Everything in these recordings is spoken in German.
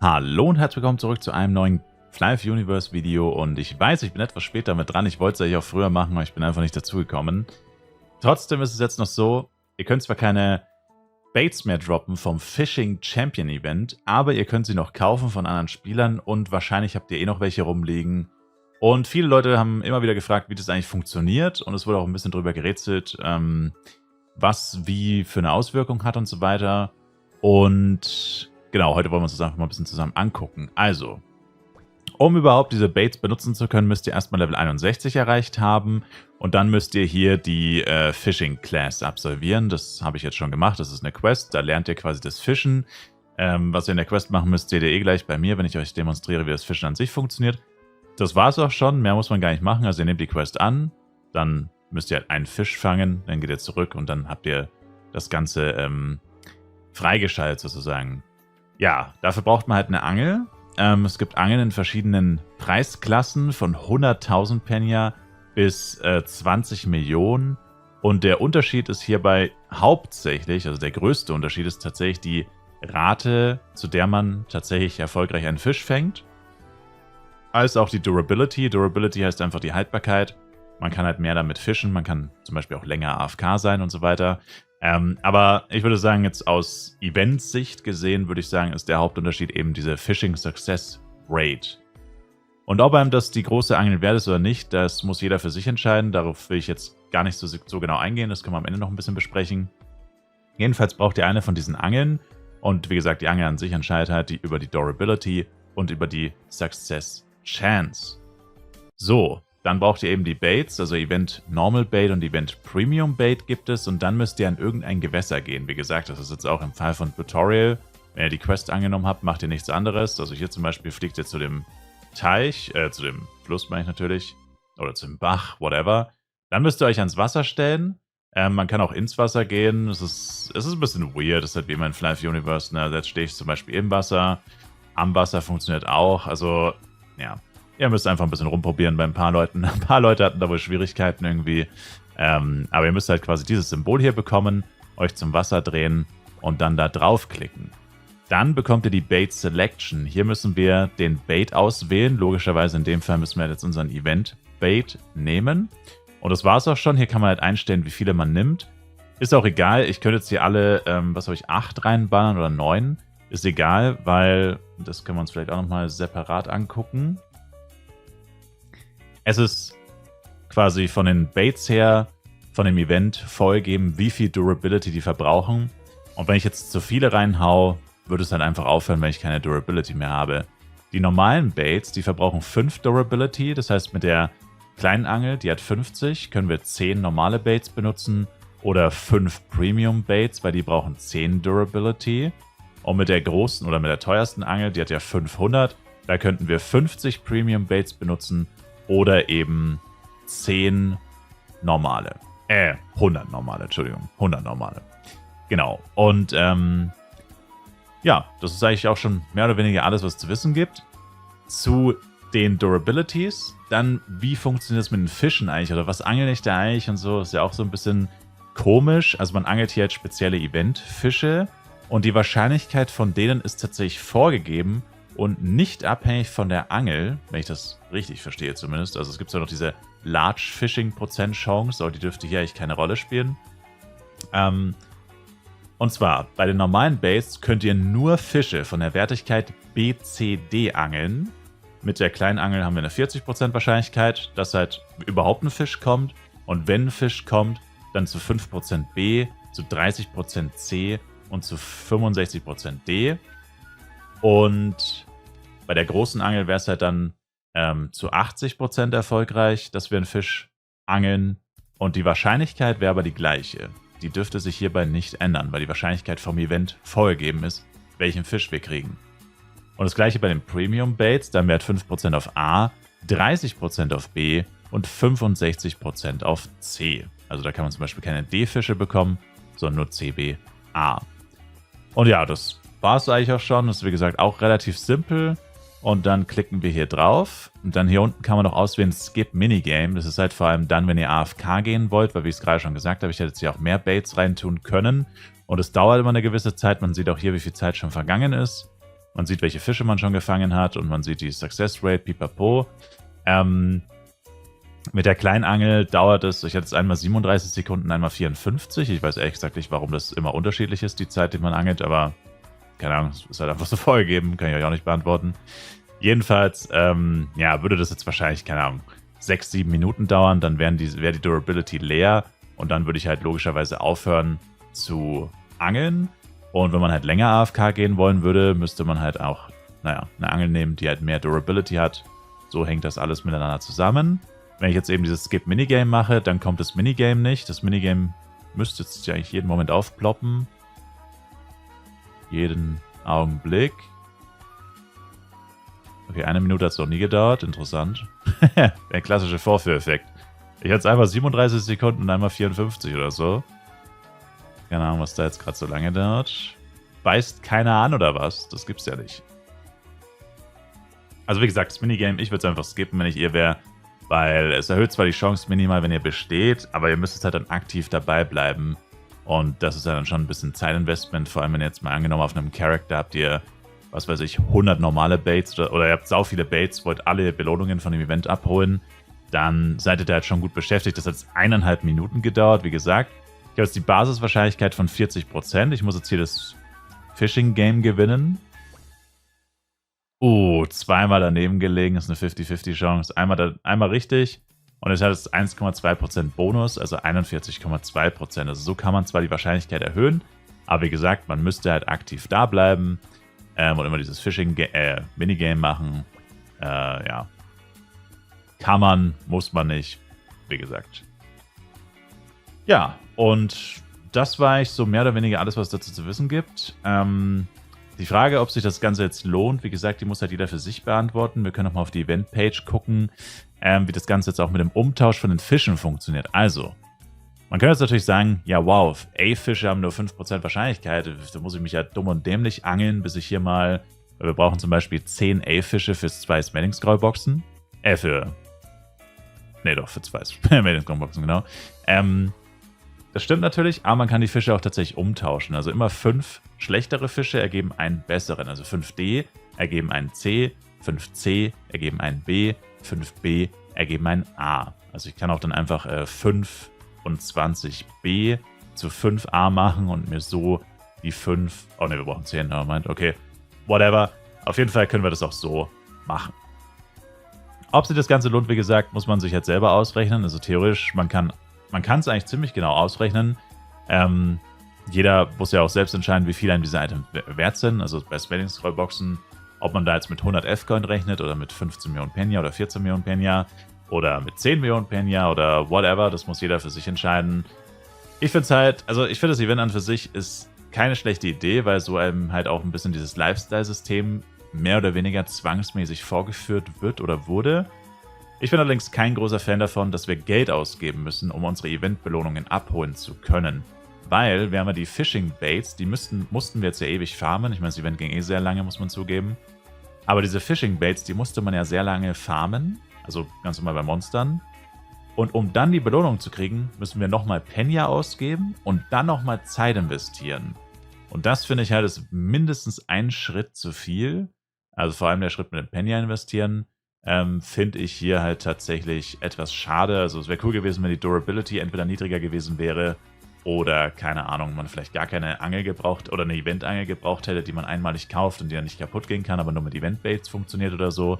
Hallo und herzlich willkommen zurück zu einem neuen Fly Universe Video und ich weiß, ich bin etwas später mit dran. Ich wollte es eigentlich auch früher machen, aber ich bin einfach nicht dazugekommen. Trotzdem ist es jetzt noch so, ihr könnt zwar keine Baits mehr droppen vom Fishing Champion Event, aber ihr könnt sie noch kaufen von anderen Spielern und wahrscheinlich habt ihr eh noch welche rumliegen. Und viele Leute haben immer wieder gefragt, wie das eigentlich funktioniert und es wurde auch ein bisschen drüber gerätselt, was wie für eine Auswirkung hat und so weiter. Und genau, heute wollen wir uns das einfach mal ein bisschen zusammen angucken. Also, um überhaupt diese Baits benutzen zu können, müsst ihr erstmal Level 61 erreicht haben und dann müsst ihr hier die Fishing Class absolvieren. Das habe ich jetzt schon gemacht, das ist eine Quest, da lernt ihr quasi das Fischen. Was ihr in der Quest machen müsst, seht ihr eh gleich bei mir, wenn ich euch demonstriere, wie das Fischen an sich funktioniert. Das war es auch schon, mehr muss man gar nicht machen. Also ihr nehmt die Quest an, dann müsst ihr halt einen Fisch fangen, dann geht ihr zurück und dann habt ihr das Ganze freigeschaltet sozusagen. Ja, dafür braucht man halt eine Angel. Es gibt Angeln in verschiedenen Preisklassen von 100.000 Penja bis 20 Millionen. Und der Unterschied ist hierbei hauptsächlich, also der größte Unterschied ist tatsächlich die Rate, zu der man tatsächlich erfolgreich einen Fisch fängt. Als auch die Durability. Durability heißt einfach die Haltbarkeit. Man kann halt mehr damit fischen, man kann zum Beispiel auch länger AFK sein und so weiter. Aber ich würde sagen, jetzt aus Event-Sicht gesehen, würde ich sagen, ist der Hauptunterschied eben diese Fishing Success Rate. Und ob einem das die große Angel wert ist oder nicht, das muss jeder für sich entscheiden. Darauf will ich jetzt gar nicht so genau eingehen, das können wir am Ende noch ein bisschen besprechen. Jedenfalls braucht ihr eine von diesen Angeln. Und wie gesagt, die Angel an sich entscheidet halt über die Durability und über die Success Chance. So, dann braucht ihr eben die Baits, also Event Normal Bait und Event Premium Bait gibt es und dann müsst ihr an irgendein Gewässer gehen. Wie gesagt, das ist jetzt auch im Fall von Tutorial. Wenn ihr die Quest angenommen habt, macht ihr nichts anderes. Also hier zum Beispiel fliegt ihr zu dem Teich, zu dem Fluss meine ich natürlich, oder zum Bach, whatever. Dann müsst ihr euch ans Wasser stellen. Man kann auch ins Wasser gehen. Es ist ein bisschen weird, das ist halt wie immer in Fly Universe. Ne? Jetzt stehe ich zum Beispiel im Wasser. Am Wasser funktioniert auch. Also, ja. Ihr müsst einfach ein bisschen rumprobieren bei ein paar Leuten. Ein paar Leute hatten da wohl Schwierigkeiten irgendwie. Aber ihr müsst halt quasi dieses Symbol hier bekommen, euch zum Wasser drehen und dann da draufklicken. Dann bekommt ihr die Bait Selection. Hier müssen wir den Bait auswählen. Logischerweise in dem Fall müssen wir jetzt unseren Event Bait nehmen. Und das war es auch schon. Hier kann man halt einstellen, wie viele man nimmt. Ist auch egal. Ich könnte jetzt hier alle, 8 reinballern oder 9. Ist egal, weil das können wir uns vielleicht auch nochmal separat angucken. Es ist quasi von den Baits her, von dem Event vorgegeben, wie viel Durability die verbrauchen. Und wenn ich jetzt zu viele reinhau, würde es dann einfach aufhören, wenn ich keine Durability mehr habe. Die normalen Baits, die verbrauchen 5 Durability. Das heißt, mit der kleinen Angel, die hat 50, können wir 10 normale Baits benutzen oder 5 Premium Baits, weil die brauchen 10 Durability. Und mit der großen oder mit der teuersten Angel, die hat ja 500, da könnten wir 50 Premium Baits benutzen oder eben 10 normale. 100 normale, Entschuldigung. 100 normale. Genau. Und ja, das ist eigentlich auch schon mehr oder weniger alles, was es zu wissen gibt. Zu den Durabilities. Dann, wie funktioniert das mit den Fischen eigentlich? Oder was angel ich da eigentlich und so? Ist ja auch so ein bisschen komisch. Also man angelt hier jetzt spezielle Event-Fische. Und die Wahrscheinlichkeit von denen ist tatsächlich vorgegeben und nicht abhängig von der Angel, wenn ich das richtig verstehe zumindest. Also es gibt ja noch diese Large Fishing Prozent Chance, aber die dürfte hier eigentlich keine Rolle spielen. Und zwar, bei den normalen Baits könnt ihr nur Fische von der Wertigkeit BCD angeln. Mit der kleinen Angel haben wir eine 40% Wahrscheinlichkeit, dass halt überhaupt ein Fisch kommt. Und wenn ein Fisch kommt, dann zu 5% B, zu 30% C und zu 65% D. Und bei der großen Angel wäre es halt dann zu 80% erfolgreich, dass wir einen Fisch angeln. Und die Wahrscheinlichkeit wäre aber die gleiche. Die dürfte sich hierbei nicht ändern, weil die Wahrscheinlichkeit vom Event vorgegeben ist, welchen Fisch wir kriegen. Und das gleiche bei den Premium Baits, da haben wir halt 5% auf A, 30% auf B und 65% auf C. Also da kann man zum Beispiel keine D-Fische bekommen, sondern nur C, B, A. Und ja, das war es eigentlich auch schon. Das ist wie gesagt auch relativ simpel. Und dann klicken wir hier drauf. Und dann hier unten kann man noch auswählen Skip Minigame. Das ist halt vor allem dann, wenn ihr AFK gehen wollt, weil wie ich es gerade schon gesagt habe, ich hätte jetzt hier auch mehr Baits reintun können. Und es dauert immer eine gewisse Zeit. Man sieht auch hier, wie viel Zeit schon vergangen ist. Man sieht, welche Fische man schon gefangen hat und man sieht die Success Rate, pipapo. Mit der Kleinangel dauert es, ich hatte jetzt einmal 37 Sekunden, einmal 54. Ich weiß ehrlich gesagt nicht, warum das immer unterschiedlich ist, die Zeit, die man angelt, aber keine Ahnung, es ist halt einfach so vorgegeben, kann ich euch auch nicht beantworten. Jedenfalls, ja, würde das jetzt wahrscheinlich, keine Ahnung, 6, 7 Minuten dauern, dann wäre die Durability leer und dann würde ich halt logischerweise aufhören zu angeln. Und wenn man halt länger AFK gehen wollen würde, müsste man halt auch, naja, eine Angel nehmen, die halt mehr Durability hat. So hängt das alles miteinander zusammen. Wenn ich jetzt eben dieses Skip-Minigame mache, dann kommt das Minigame nicht. Das Minigame müsste jetzt ja eigentlich jeden Moment aufploppen. Jeden Augenblick. Okay, 1 Minute hat es noch nie gedauert. Interessant. Der klassische Vorführeffekt. Ich hatte es einmal 37 Sekunden und einmal 54 oder so. Keine Ahnung, was da jetzt gerade so lange dauert. Beißt keiner an oder was? Das gibt's ja nicht. Also wie gesagt, das Minigame, ich würde es einfach skippen, wenn ich ihr wäre. Weil es erhöht zwar die Chance minimal, wenn ihr besteht, aber ihr müsst es halt dann aktiv dabei bleiben. Und das ist ja dann schon ein bisschen Zeitinvestment. Vor allem, wenn ihr jetzt mal angenommen auf einem Charakter habt ihr, was weiß ich, 100 normale Baits oder ihr habt sau viele Baits, wollt alle Belohnungen von dem Event abholen, dann seid ihr da halt schon gut beschäftigt. Das hat jetzt 1,5 Minuten gedauert, wie gesagt. Ich habe jetzt die Basiswahrscheinlichkeit von 40%. Ich muss jetzt hier das Fishing-Game gewinnen. Zweimal daneben gelegen, ist eine 50-50 Chance. Einmal richtig und es hat jetzt 1,2% Bonus, also 41,2%. Also so kann man zwar die Wahrscheinlichkeit erhöhen, aber wie gesagt, man müsste halt aktiv da bleiben und immer dieses Fishing-Minigame machen. Ja. Kann man, muss man nicht, wie gesagt. Ja, und das war eigentlich so mehr oder weniger alles, was es dazu zu wissen gibt. Die Frage, ob sich das Ganze jetzt lohnt, wie gesagt, die muss halt jeder für sich beantworten. Wir können auch mal auf die Event-Page gucken, wie das Ganze jetzt auch mit dem Umtausch von den Fischen funktioniert. Also, man könnte jetzt natürlich sagen, ja wow, A-Fische haben nur 5% Wahrscheinlichkeit. Da muss ich mich ja dumm und dämlich angeln, bis ich hier mal, wir brauchen zum Beispiel 10 A-Fische für 2 Smelling-Scroll-Boxen. Für 2 Smelling-Scroll-Boxen, genau. Das stimmt natürlich, aber man kann die Fische auch tatsächlich umtauschen. Also immer 5 schlechtere Fische ergeben einen besseren. Also 5D ergeben einen C, 5C ergeben einen B, 5B ergeben einen A. Also ich kann auch dann einfach 5 und 20B zu 5A machen und mir so die 5... Oh ne, wir brauchen 10, aber meint, okay, whatever. Auf jeden Fall können wir das auch so machen. Ob sich das Ganze lohnt, wie gesagt, muss man sich jetzt selber ausrechnen. Also theoretisch, man kann es eigentlich ziemlich genau ausrechnen. Jeder muss ja auch selbst entscheiden, wie viel einem diese Items wert sind. Also bei Smelling Scroll Boxen, ob man da jetzt mit 100 F-Coin rechnet oder mit 15 Millionen Penya oder 14 Millionen Penya oder mit 10 Millionen Penya oder whatever. Das muss jeder für sich entscheiden. Ich finde es halt, also ich finde das Event an für sich ist keine schlechte Idee, weil so einem halt auch ein bisschen dieses Lifestyle-System mehr oder weniger zwangsmäßig vorgeführt wird oder wurde. Ich bin allerdings kein großer Fan davon, dass wir Geld ausgeben müssen, um unsere Eventbelohnungen abholen zu können. Weil wir haben ja die Fishing Baits, die mussten wir jetzt ja ewig farmen. Ich meine, das Event ging eh sehr lange, muss man zugeben. Aber diese Fishing Baits, die musste man ja sehr lange farmen. Also ganz normal bei Monstern. Und um dann die Belohnung zu kriegen, müssen wir nochmal Penya ausgeben und dann nochmal Zeit investieren. Und das finde ich halt ist mindestens ein Schritt zu viel. Also vor allem der Schritt mit dem Penya investieren. Finde ich hier halt tatsächlich etwas schade. Also es wäre cool gewesen, wenn die Durability entweder niedriger gewesen wäre oder, keine Ahnung, man vielleicht gar keine Angel gebraucht oder eine Event-Angel gebraucht hätte, die man einmalig kauft und die dann nicht kaputt gehen kann, aber nur mit Event-Baits funktioniert oder so.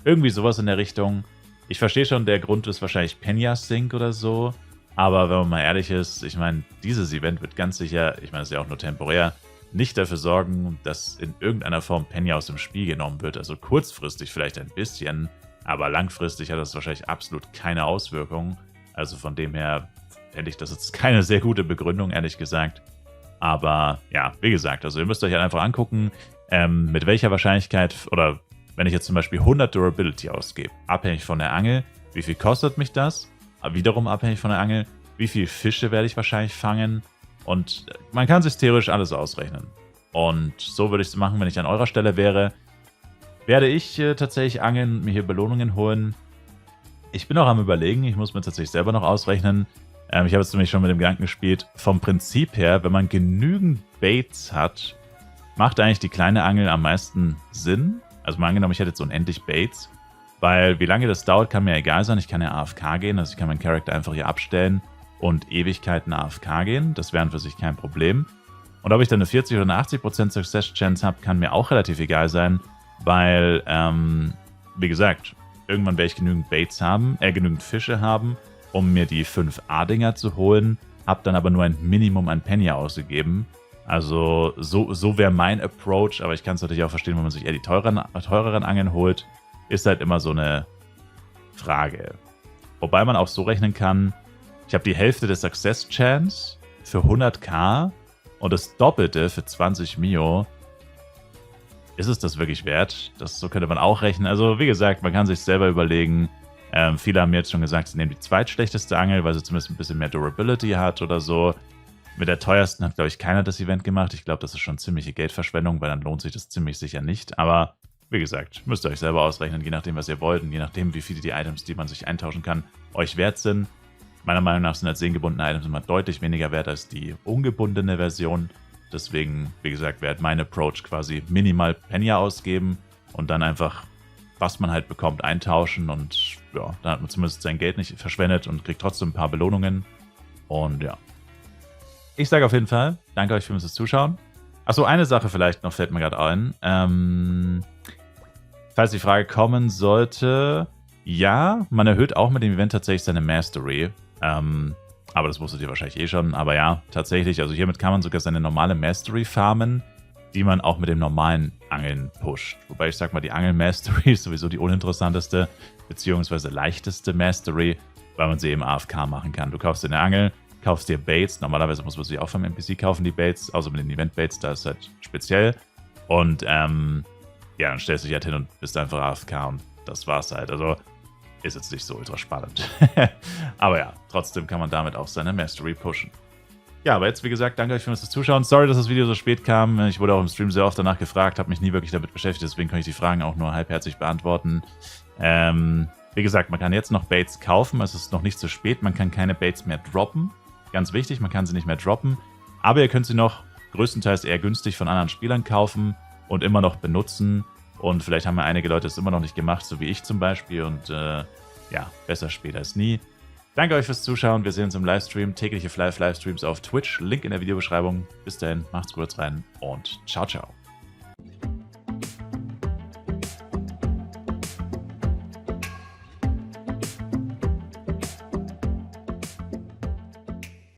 Irgendwie sowas in der Richtung. Ich verstehe schon, der Grund ist wahrscheinlich Penya-Sync oder so, aber wenn man mal ehrlich ist, ich meine, dieses Event wird ganz sicher, ich meine, es ist ja auch nur temporär, nicht dafür sorgen, dass in irgendeiner Form Penya aus dem Spiel genommen wird. Also kurzfristig vielleicht ein bisschen, aber langfristig hat das wahrscheinlich absolut keine Auswirkung. Also von dem her fände ich das jetzt keine sehr gute Begründung, ehrlich gesagt. Aber ja, wie gesagt, also ihr müsst euch halt einfach angucken, mit welcher Wahrscheinlichkeit, oder wenn ich jetzt zum Beispiel 100 Durability ausgebe, abhängig von der Angel, wie viel kostet mich das? Aber wiederum abhängig von der Angel, wie viele Fische werde ich wahrscheinlich fangen? Und man kann sich theoretisch alles ausrechnen. Und so würde ich es machen, wenn ich an eurer Stelle wäre. Werde ich tatsächlich angeln und mir hier Belohnungen holen. Ich bin auch am Überlegen, ich muss mir tatsächlich selber noch ausrechnen. Ich habe jetzt nämlich schon mit dem Gedanken gespielt, vom Prinzip her, wenn man genügend Baits hat, macht eigentlich die kleine Angel am meisten Sinn. Also mal angenommen, ich hätte jetzt unendlich Baits. Weil wie lange das dauert, kann mir egal sein. Ich kann ja AFK gehen, also ich kann meinen Charakter einfach hier abstellen und Ewigkeiten AFK gehen. Das wäre für sich kein Problem. Und ob ich dann eine 40 oder eine 80% Success Chance habe, kann mir auch relativ egal sein, weil, wie gesagt, irgendwann werde ich genügend Baits haben, genügend Fische haben, um mir die 5 A-Dinger zu holen, habe dann aber nur ein Minimum an Penny ausgegeben. Also so wäre mein Approach, aber ich kann es natürlich auch verstehen, wenn man sich eher die teureren Angeln holt. Ist halt immer so eine Frage. Wobei man auch so rechnen kann, ich habe die Hälfte der Success Chance für 100k und das Doppelte für 20 Mio. Ist es das wirklich wert? So könnte man auch rechnen. Also wie gesagt, man kann sich selber überlegen. Viele haben mir jetzt schon gesagt, sie nehmen die zweitschlechteste Angel, weil sie zumindest ein bisschen mehr Durability hat oder so. Mit der teuersten hat, glaube ich, keiner das Event gemacht. Ich glaube, das ist schon ziemliche Geldverschwendung, weil dann lohnt sich das ziemlich sicher nicht. Aber wie gesagt, müsst ihr euch selber ausrechnen, je nachdem, was ihr wollt und je nachdem, wie viele die Items, die man sich eintauschen kann, euch wert sind. Meiner Meinung nach sind als sehngebundene Items immer deutlich weniger wert als die ungebundene Version. Deswegen, wie gesagt, wäre mein Approach quasi minimal Penny ausgeben und dann einfach, was man halt bekommt, eintauschen. Und ja, dann hat man zumindest sein Geld nicht verschwendet und kriegt trotzdem ein paar Belohnungen. Und ja. Ich sage auf jeden Fall, danke euch fürs Zuschauen. Achso, eine Sache vielleicht noch, fällt mir gerade ein. Falls die Frage kommen sollte, ja, man erhöht auch mit dem Event tatsächlich seine Mastery. Aber das wusstet ihr wahrscheinlich eh schon. Aber ja, tatsächlich, also hiermit kann man sogar seine normale Mastery farmen, die man auch mit dem normalen Angeln pusht. Wobei ich sag mal, die Angel-Mastery ist sowieso die uninteressanteste, beziehungsweise leichteste Mastery, weil man sie eben AFK machen kann. Du kaufst dir eine Angel, kaufst dir Baits. Normalerweise muss man sie auch vom NPC kaufen, die Baits, außer mit den Event-Baits, da ist es halt speziell. Und ja, dann stellst du dich halt hin und bist einfach AFK und das war's halt. Also ist jetzt nicht so ultra spannend. Aber ja, trotzdem kann man damit auch seine Mastery pushen. Ja, aber jetzt, wie gesagt, danke euch fürs Zuschauen. Sorry, dass das Video so spät kam. Ich wurde auch im Stream sehr oft danach gefragt, habe mich nie wirklich damit beschäftigt, deswegen kann ich die Fragen auch nur halbherzig beantworten. Wie gesagt, man kann jetzt noch Baits kaufen, es ist noch nicht zu spät, man kann keine Baits mehr droppen. Ganz wichtig, man kann sie nicht mehr droppen. Aber ihr könnt sie noch größtenteils eher günstig von anderen Spielern kaufen und immer noch benutzen. Und vielleicht haben ja einige Leute es immer noch nicht gemacht, so wie ich zum Beispiel. Und ja, besser spät als nie. Danke euch fürs Zuschauen. Wir sehen uns im Livestream. Tägliche Livestreams auf Twitch. Link in der Videobeschreibung. Bis dahin, macht's gut rein und ciao, ciao.